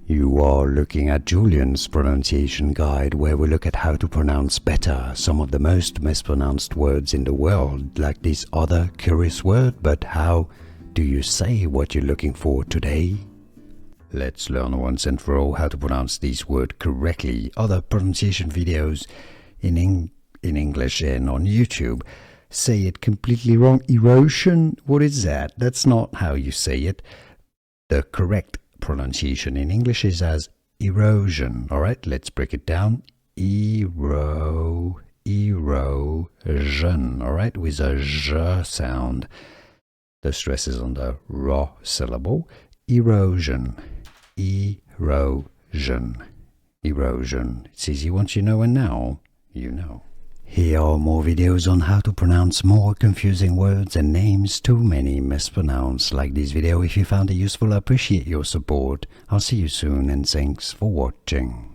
You are looking at Julian's pronunciation guide, where we look at how to pronounce better some of the most mispronounced words in the world, like this other curious word. But how do you say what you're looking for today? Let's learn once and for all how to pronounce this word correctly. Other pronunciation videos in English and on YouTube say it completely wrong. Erosion? What is that? That's not how you say it. The correct pronunciation in English is as erosion. Alright, let's break it down. Erosion. Alright, with a j sound. The stress is on the r syllable. Erosion. Erosion. Erosion. It's easy once you know, and now you know. Here are more videos on how to pronounce more confusing words and names too many mispronounced. Like this video if you found it useful. I appreciate your support. I'll see you soon, and thanks for watching.